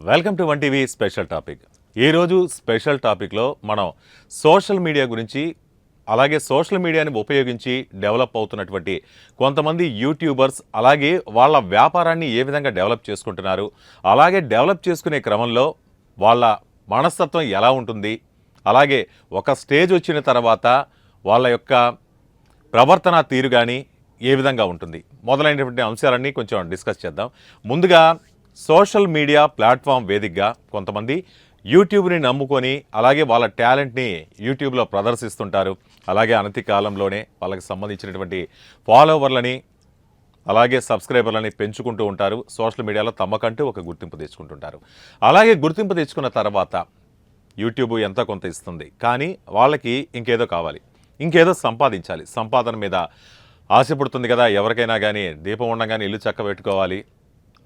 Welcome to one TV special topic. ఈరోజు special టాపిక్లో మనం సోషల్ మీడియా గురించి, అలాగే సోషల్ మీడియాని ఉపయోగించి డెవలప్ అవుతున్నటువంటి కొంతమంది యూట్యూబర్స్, అలాగే వాళ్ళ వ్యాపారాన్ని ఏ విధంగా డెవలప్ చేసుకుంటున్నారు, అలాగే డెవలప్ చేసుకునే క్రమంలో వాళ్ళ మనస్తత్వం ఎలా ఉంటుంది, అలాగే ఒక స్టేజ్ వచ్చిన తర్వాత వాళ్ళ యొక్క ప్రవర్తన తీరు కానీ ఏ విధంగా ఉంటుంది, మొదలైనటువంటి అంశాలన్నీ కొంచెం డిస్కస్ చేద్దాం. ముందుగా సోషల్ మీడియా ప్లాట్ఫామ్ వేదికగా కొంతమంది యూట్యూబ్ని నమ్ముకొని అలాగే వాళ్ళ టాలెంట్ని యూట్యూబ్లో ప్రదర్శిస్తుంటారు. అలాగే అనతి కాలంలోనే వాళ్ళకి సంబంధించినటువంటి ఫాలోవర్లని అలాగే సబ్స్క్రైబర్లని పెంచుకుంటూ ఉంటారు. సోషల్ మీడియాలో తమకంటూ ఒక గుర్తింపు తెచ్చుకుంటుంటారు. అలాగే గుర్తింపు తెచ్చుకున్న తర్వాత యూట్యూబ్ ఎంత కొంత ఇస్తుంది, కానీ వాళ్ళకి ఇంకేదో కావాలి, ఇంకేదో సంపాదించాలి. సంపాదన మీద ఆశపడుతుంది కదా ఎవరికైనా, కానీ దీపం ఉండగానే ఇల్లు చక్క పెట్టుకోవాలి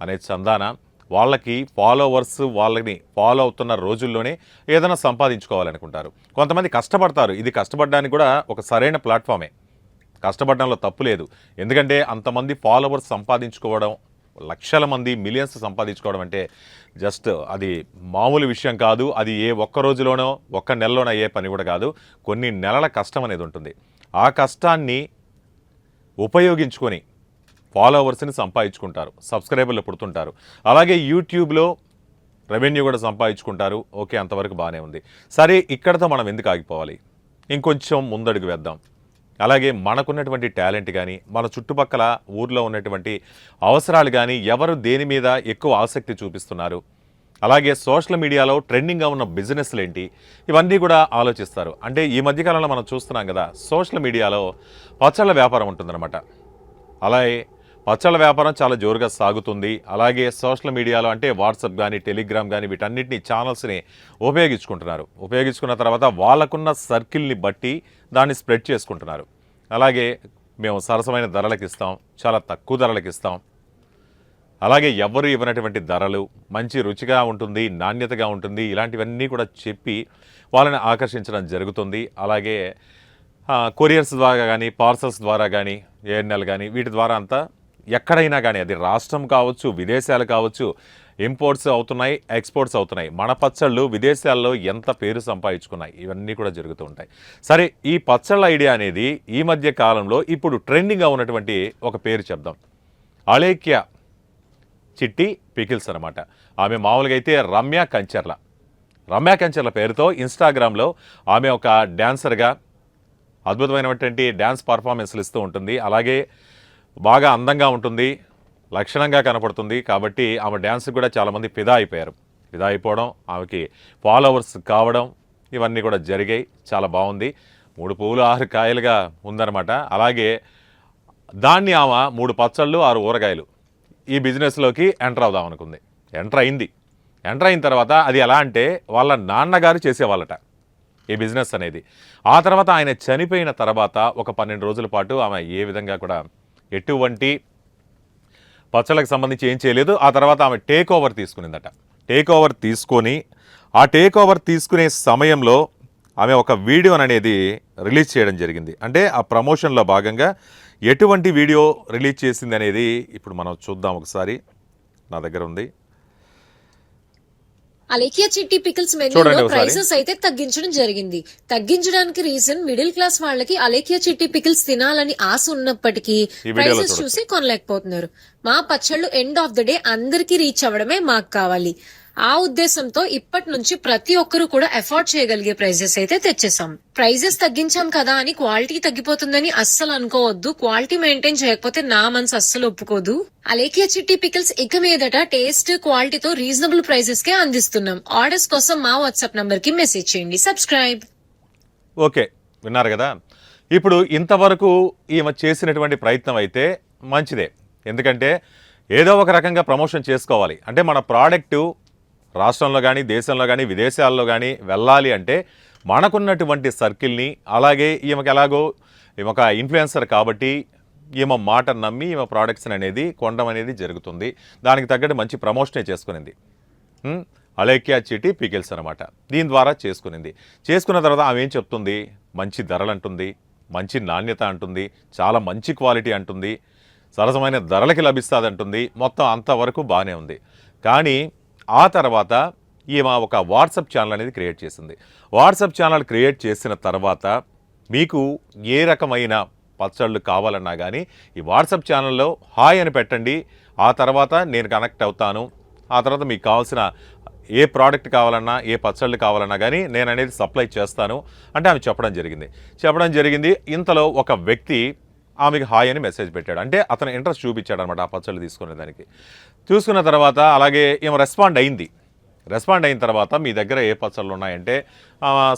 అనే చందాన వాళ్ళకి ఫాలోవర్స్ వాళ్ళని ఫాలో అవుతున్న రోజుల్లోనే ఏదైనా సంపాదించుకోవాలనుకుంటారు. కొంతమంది కష్టపడతారు. ఇది కష్టపడడానికి కూడా ఒక సరైన ప్లాట్ఫామే, కష్టపడడంలో తప్పు లేదు. ఎందుకంటే అంతమంది ఫాలోవర్స్ సంపాదించుకోవడం, లక్షల మంది మిలియన్స్ సంపాదించుకోవడం అంటే జస్ట్ అది మామూలు విషయం కాదు. అది ఏ ఒక్క రోజులోనో ఒక్క నెలలోనో అయ్యే పని కూడా కాదు. కొన్ని నెలల కష్టం అనేది ఉంటుంది. ఆ కష్టాన్ని ఉపయోగించుకొని ఫాలోవర్స్ని సంపాదించుకుంటారు, సబ్స్క్రైబర్లు పుడుతుంటారు. అలాగే యూట్యూబ్లో రెవెన్యూ కూడా సంపాదించుకుంటారు. ఓకే, అంతవరకు బాగానే ఉంది. సరే, ఇక్కడతో మనం ఎందుకు ఆగిపోవాలి? ఇంకొంచెం ముందడుగు వేద్దాం. అలాగే మనకున్నటువంటి టాలెంట్ కానీ, మన చుట్టుపక్కల ఊర్లో ఉన్నటువంటి అవసరాలు కానీ, ఎవరు దేని మీద ఎక్కువ ఆసక్తి చూపిస్తున్నారు, అలాగే సోషల్ మీడియాలో ట్రెండింగ్గా ఉన్న బిజినెస్లు ఏంటి, ఇవన్నీ కూడా ఆలోచిస్తారు. అంటే ఈ మధ్యకాలంలో మనం చూస్తున్నాం కదా, సోషల్ మీడియాలో పచ్చళ్ళ వ్యాపారం ఉంటుందన్నమాట. అలాగే పచ్చళ్ళ వ్యాపారం చాలా జోరుగా సాగుతుంది. అలాగే సోషల్ మీడియాలో అంటే వాట్సాప్ కానీ, టెలిగ్రామ్ కానీ, వీటన్నిటిని ఛానల్స్ని ఉపయోగించుకుంటున్నారు. ఉపయోగించుకున్న తర్వాత వాళ్ళకున్న సర్కిల్ని బట్టి దాన్ని స్ప్రెడ్ చేసుకుంటున్నారు. అలాగే మేము సరసమైన ధరలకు ఇస్తాం, చాలా తక్కువ ధరలకు ఇస్తాం, అలాగే ఎవరు ఇవ్వనటువంటి ధరలు, మంచి రుచిగా ఉంటుంది, నాణ్యతగా ఉంటుంది, ఇలాంటివన్నీ కూడా చెప్పి వాళ్ళని ఆకర్షించడం జరుగుతుంది. అలాగే కొరియర్స్ ద్వారా కానీ, పార్సల్స్ ద్వారా కానీ, ఏఎన్ఎల్ కానీ, వీటి ద్వారా అంతా ఎక్కడైనా కానీ, అది రాష్ట్రం కావచ్చు, విదేశాలు కావచ్చు, ఇంపోర్ట్స్ అవుతున్నాయి, ఎక్స్పోర్ట్స్ అవుతున్నాయి. మన పచ్చళ్ళు విదేశాల్లో ఎంత పేరు సంపాదించుకున్నాయి, ఇవన్నీ కూడా జరుగుతూ ఉంటాయి. సరే, ఈ పచ్చళ్ళ ఐడియా అనేది ఈ మధ్య కాలంలో ఇప్పుడు ట్రెండింగ్గా ఉన్నటువంటి ఒక పేరు చెప్దాం. అలేఖ్య చిట్టి పికిల్స్ అనమాట. ఆమె మామూలుగా అయితే రమ్య కంచర్ల పేరుతో ఇన్స్టాగ్రామ్లో ఆమె ఒక డ్యాన్సర్గా అద్భుతమైనటువంటి డ్యాన్స్ పర్ఫార్మెన్స్లు ఇస్తూ ఉంటుంది. అలాగే బాగా అందంగా ఉంటుంది, లక్షణంగా కనపడుతుంది. కాబట్టి ఆమె డ్యాన్స్కి కూడా చాలామంది ఫిదా అయిపోవడం, ఆమెకి ఫాలోవర్స్ కావడం, ఇవన్నీ కూడా జరిగాయి. చాలా బాగుంది. 3 పువ్వులు 6 కాయలుగా ఉందన్నమాట. అలాగే దాన్ని ఆమె 3 పచ్చళ్ళు 6 ఊరగాయలు ఈ బిజినెస్లోకి ఎంటర్ అవుదాం అనుకుంది. ఎంటర్ అయిన తర్వాత అది ఎలా అంటే వాళ్ళ నాన్నగారు చేసేవాళ్ళట ఈ బిజినెస్ అనేది. ఆ తర్వాత ఆయన చనిపోయిన తర్వాత ఒక 12 రోజుల పాటు ఆమె ఏ విధంగా కూడా ఎటువంటి పచ్చళ్ళకి సంబంధించి ఏం చేయలేదు. ఆ తర్వాత ఆమె టేక్ ఓవర్ తీసుకునిందట. ఆ టేక్ ఓవర్ తీసుకునే సమయంలో ఆమె ఒక వీడియోని అనేది రిలీజ్ చేయడం జరిగింది. అంటే ఆ ప్రమోషన్లో భాగంగా ఎటువంటి వీడియో రిలీజ్ చేసింది అనేది ఇప్పుడు మనం చూద్దాం. ఒకసారి నా దగ్గర ఉంది. అలేఖ్య చిట్టి పికిల్స్ మెనూలో ప్రైసెస్ అయితే తగ్గించడం జరిగింది. తగ్గించడానికి రీజన్ మిడిల్ క్లాస్ వాళ్ళకి అలేఖ్య చిట్టి పికిల్స్ తినాలని ఆశ ఉన్నప్పటికీ ప్రైసెస్ చూసి కొనలేకపోతున్నారు. మా పచ్చళ్ళు ఎండ్ ఆఫ్ ద డే అందరికీ రీచ్ అవ్వడమే మాకు కావాలి. ఆ ఉద్దేశంతో ఇప్పటి నుంచి ప్రతి ఒక్కరు కూడా ఎఫోర్డ్ చేయగలిగే ప్రైజెస్ అయితే తెచ్చేసాం. ప్రైజెస్ తగ్గించాం కదా అని క్వాలిటీ తగ్గిపోతుందని అస్సలు అనుకోవద్దు. క్వాలిటీ మెయింటైన్ చేయకపోతే నా మనసు అస్సలు ఒప్పుకోదు. అలేఖ్య చిట్టి పికిల్స్ ఇక మీదట టేస్ట్, క్వాలిటీతో రీజనబుల్ ప్రైజెస్ కే అందిస్తున్నాం. ఆర్డర్స్ కోసం మా వాట్సాప్ నంబర్ కి మెసేజ్ చేయండి. సబ్స్క్రైబ్. ఓకే, విన్నారు కదా. ఇప్పుడు ఇంతవరకు ఈమె చేసినటువంటి ప్రయత్నం అయితే మంచిదే. ఎందుకంటే ఏదో ఒక రకంగా ప్రమోషన్ చేసుకోవాలి. అంటే మన ప్రోడక్టు రాష్ట్రంలో కానీ, దేశంలో కానీ, విదేశాల్లో కానీ వెళ్ళాలి అంటే మనకున్నటువంటి సర్కిల్ని, అలాగే ఈమెకు ఎలాగో ఈమె ఒక ఇన్ఫ్లుయెన్సర్ కాబట్టి ఈమె మాట నమ్మి ఈమె ప్రోడక్ట్స్ని అనేది కొనడం అనేది జరుగుతుంది. దానికి తగ్గట్టు మంచి ప్రమోషనే చేసుకునింది. అలేఖ్య చిట్టి పికిల్స్ అనమాట. దీని ద్వారా చేసుకున్న తర్వాత ఆమె ఏం చెప్తుంది? మంచి ధరలు అంటుంది, మంచి నాణ్యత అంటుంది, చాలా మంచి క్వాలిటీ అంటుంది, సరసమైన ధరలకి లభిస్తుంది అంటుంది. మొత్తం అంతవరకు బాగానే ఉంది. కానీ ఆ తర్వాత ఈమె ఒక వాట్సాప్ ఛానల్ అనేది క్రియేట్ చేసింది. వాట్సాప్ ఛానల్ క్రియేట్ చేసిన తర్వాత మీకు ఏ రకమైన పచ్చళ్ళు కావాలన్నా కానీ ఈ వాట్సాప్ ఛానల్లో హాయ్ అని పెట్టండి. ఆ తర్వాత నేను కనెక్ట్ అవుతాను. ఆ తర్వాత మీకు కావాల్సిన ఏ ప్రోడక్ట్ కావాలన్నా ఏ పచ్చళ్ళు కావాలన్నా కానీ నేను అనేది సప్లై చేస్తాను అంటే ఆమె చెప్పడం జరిగింది. ఇంతలో ఒక వ్యక్తి ఆమెకి హాయ్ అని మెసేజ్ పెట్టాడు. అంటే అతను ఇంట్రెస్ట్ చూపించాడు అనమాట ఆ పచ్చళ్ళు తీసుకునే దానికి. చూసుకున్న తర్వాత అలాగే ఈమె రెస్పాండ్ అయిన తర్వాత మీ దగ్గర ఏ పచ్చళ్ళు ఉన్నాయంటే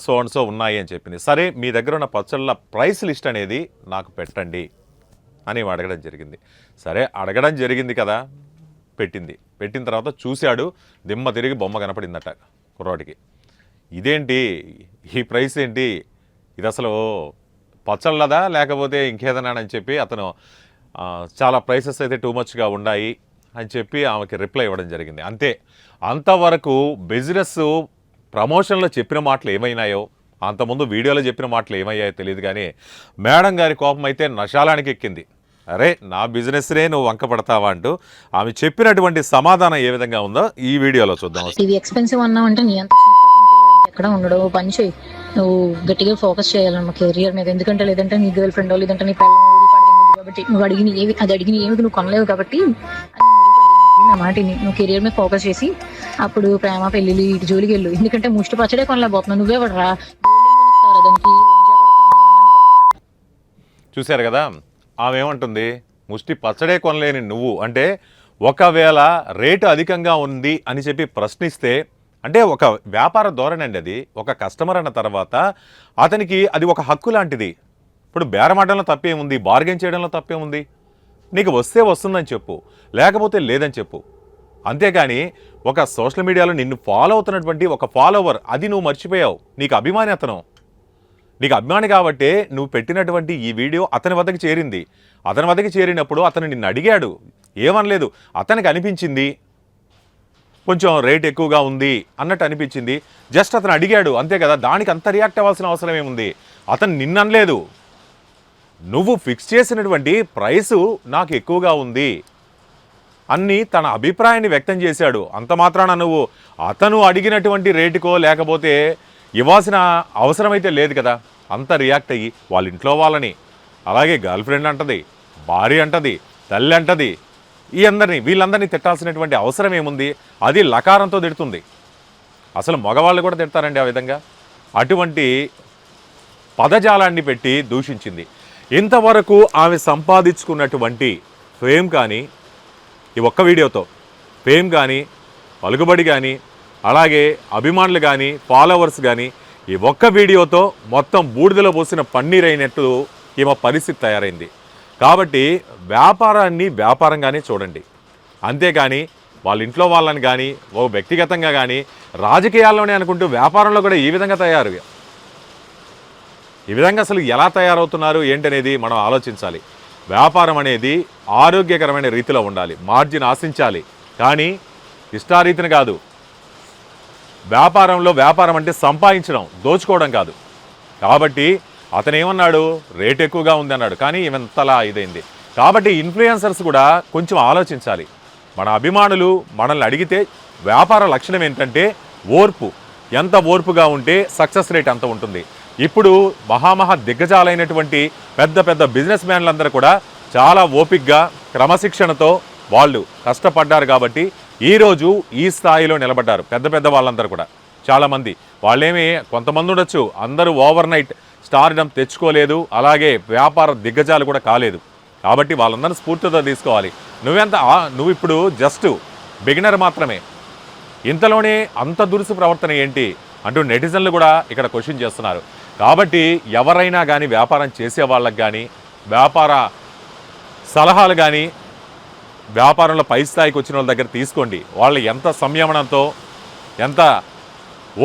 సో అండ్ సో ఉన్నాయి అని చెప్పింది. సరే మీ దగ్గర ఉన్న పచ్చళ్ళ ప్రైస్ లిస్ట్ అనేది నాకు పెట్టండి అని అడగడం జరిగింది. సరే అడగడం జరిగింది కదా, పెట్టిన తర్వాత చూశాడు. దిమ్మ తిరిగి బొమ్మ కనపడిందట కుర్రాడికి. ఇదేంటి ఈ ప్రైస్ ఏంటి, ఇది అసలు పచ్చళ్ళదా లేకపోతే ఇంకేదన్నా అని చెప్పి అతను చాలా ప్రైసెస్ అయితే టూ మచ్గా ఉన్నాయి అని చెప్పి ఆమెకి రిప్లై ఇవ్వడం జరిగింది. అంతే, అంతవరకు బిజినెస్ ప్రమోషన్లో చెప్పిన మాటలు ఏమైనాయో, అంతకుముందు వీడియోలో చెప్పిన మాటలు ఏమయ్యాయో తెలియదు కానీ మేడం గారి కోపం అయితే నశాలానికి ఎక్కింది. అరే నా బిజినెస్నే నువ్వు వంక పడతావా అంటూ ఆమె చెప్పినటువంటి సమాధానం ఏ విధంగా ఉందో ఈ వీడియోలో చూద్దాం. ఇది ఎక్స్పెన్సివ్ అన్నావంటే నీ అంత ఎక్కడ ఉండడు, పని చేయి, నువ్వు గట్టిగా ఫోకస్ చేయాలన్నమా కెరియర్ మీద. ఎందుకంటే లేదంటే నీ గర్ల్ ఫ్రెండ్ లేదంటే నీ పిల్లలు ఊరిపడింది కాబట్టి నువ్వు అడిగిన ఏమి నువ్వు కొనలేవు కాబట్టి నా మాటిని నువ్వు కెరియర్ మీద ఫోకస్ చేసి అప్పుడు ప్రేమ పెళ్లి ఇటు జోలికి వెళ్ళు. ఎందుకంటే ముష్టి పచ్చడే కొనలేకపోతున్నావు, నువ్వే పడరా దానికి. చూశారు కదా ఆమె ఏమంటుంది, ముష్టి పచ్చడే కొనలేని నువ్వు అంటే ఒకవేళ రేటు అధికంగా ఉంది అని చెప్పి ప్రశ్నిస్తే అంటే ఒక వ్యాపార ధోరణి అండి అది. ఒక కస్టమర్ అన్న తర్వాత అతనికి అది ఒక హక్కు లాంటిది. ఇప్పుడు బేరమాటంలో తప్పేముంది, బార్గెన్ చేయడంలో తప్పేముంది? నీకు వస్తే వస్తుందని చెప్పు, లేకపోతే లేదని చెప్పు. అంతేగాని ఒక సోషల్ మీడియాలో నిన్ను ఫాలో అవుతున్నటువంటి ఒక ఫాలోవర్ అది నువ్వు మర్చిపోయావు. నీకు అభిమాని అతను, నీకు అభిమాని కాబట్టే నువ్వు పెట్టినటువంటి ఈ వీడియో అతని వద్దకు చేరింది. అతని వద్దకు చేరినప్పుడు అతను నిన్ను అడిగాడు, ఏమనలేదు. అతనికి అనిపించింది కొంచెం రేట్ ఎక్కువగా ఉంది అన్నట్టు అనిపించింది, జస్ట్ అతను అడిగాడు అంతే కదా. దానికి అంత రియాక్ట్ అవ్వాల్సిన అవసరం ఏముంది? అతను నిన్ననలేదు, నువ్వు ఫిక్స్ చేసినటువంటి ప్రైసు నాకు ఎక్కువగా ఉంది అన్ని తన అభిప్రాయాన్ని వ్యక్తం చేశాడు. అంత మాత్రాన నువ్వు అతను అడిగినటువంటి రేటుకో లేకపోతే ఇవ్వాల్సిన అవసరమైతే లేదు కదా. అంత రియాక్ట్ అయ్యి వాళ్ళ ఇంట్లో వాళ్ళని, అలాగే గర్ల్ ఫ్రెండ్ అంటది, భార్య అంటది, తల్లి అంటది, వీళ్ళందరినీ తిట్టాల్సినటువంటి అవసరం ఏముంది? అది లకారంతో తిడుతుంది. అసలు మగవాళ్ళు కూడా తిడతారండి ఆ విధంగా. అటువంటి పదజాలాన్ని పెట్టి దూషించింది. ఇంతవరకు ఆమె సంపాదించుకున్నటువంటి ఫేమ్ కానీ, ఈ ఒక్క వీడియోతో ఫేమ్ కానీ, పలుకుబడి కానీ, అలాగే అభిమానులు కానీ, ఫాలోవర్స్ కానీ, ఈ ఒక్క వీడియోతో మొత్తం బూడిదలో పోసిన పన్నీర్ అయినట్టు ఈమె పరిస్థితి తయారైంది. కాబట్టి వ్యాపారాన్ని వ్యాపారంగానే చూడండి, అంతేగాని వాళ్ళ ఇంట్లో వాళ్ళని కానీ ఓ వ్యక్తిగతంగా కానీ రాజకీయాల్లోనే అనుకుంటూ వ్యాపారంలో కూడా ఈ విధంగా అసలు ఎలా తయారవుతున్నారు ఏంటనేది మనం ఆలోచించాలి. వ్యాపారం అనేది ఆరోగ్యకరమైన రీతిలో ఉండాలి, మార్జిన్ ఆశించాలి, కానీ ఇష్టారీతిని కాదు. వ్యాపారం అంటే సంపాదించడం, దోచుకోవడం కాదు. కాబట్టి అతను ఏమన్నాడు, రేట్ ఎక్కువగా ఉంది అన్నాడు, కానీ ఇవంతలా ఇదైంది. కాబట్టి ఇన్ఫ్లుయెన్సర్స్ కూడా కొంచెం ఆలోచించాలి. మన అభిమానులు మనల్ని అడిగితే వ్యాపార లక్షణం ఏంటంటే ఓర్పు. ఎంత ఓర్పుగా ఉంటే సక్సెస్ రేట్ అంత ఉంటుంది. ఇప్పుడు మహామహా దిగ్గజాలైనటువంటి పెద్ద పెద్ద బిజినెస్ మ్యాన్లందరూ కూడా చాలా ఓపికగా క్రమశిక్షణతో వాళ్ళు కష్టపడ్డారు కాబట్టి ఈరోజు ఈ స్థాయిలో నిలబడ్డారు. పెద్ద పెద్ద వాళ్ళందరూ కూడా చాలామంది, వాళ్ళేమి కొంతమంది ఉండొచ్చు, అందరూ ఓవర్ నైట్ స్టార్డమ్ తెచ్చుకోలేదు, అలాగే వ్యాపార దిగ్గజాలు కూడా కాలేదు. కాబట్టి వాళ్ళందరూ స్ఫూర్తితో తీసుకోవాలి. నువ్వు ఇప్పుడు జస్ట్ బిగినర్ మాత్రమే, ఇంతలోనే అంత దురుసు ప్రవర్తన ఏంటి అంటూ నెటిజన్లు కూడా ఇక్కడ క్వశ్చన్ చేస్తున్నారు. కాబట్టి ఎవరైనా కానీ వ్యాపారం చేసే వాళ్ళకి కానీ వ్యాపార సలహాలు కానీ వ్యాపారంలో పై స్థాయికి వచ్చిన వాళ్ళ దగ్గర తీసుకోండి. వాళ్ళు ఎంత సంయమనంతో ఎంత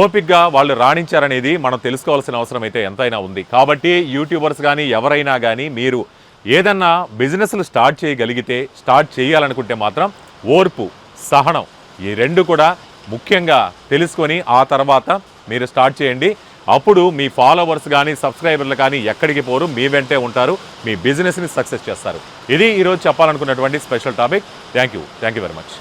ఓపికగా వాళ్ళు రాణించారనేది మనం తెలుసుకోవాల్సిన అవసరం అయితే ఎంతైనా ఉంది. కాబట్టి యూట్యూబర్స్ కానీ ఎవరైనా కానీ మీరు ఏదన్నా బిజినెస్లు స్టార్ట్ చేయాలనుకుంటే మాత్రం ఓర్పు, సహనం ఈ రెండు కూడా ముఖ్యంగా తెలుసుకొని ఆ తర్వాత మీరు స్టార్ట్ చేయండి. అప్పుడు మీ ఫాలోవర్స్ కానీ సబ్స్క్రైబర్లు కానీ ఎక్కడికి పోరు, మీ వెంటే ఉంటారు, మీ బిజినెస్ని సక్సెస్ చేస్తారు. ఇది ఈరోజు చెప్పాలనుకున్నటువంటి special topic. Thank you very much.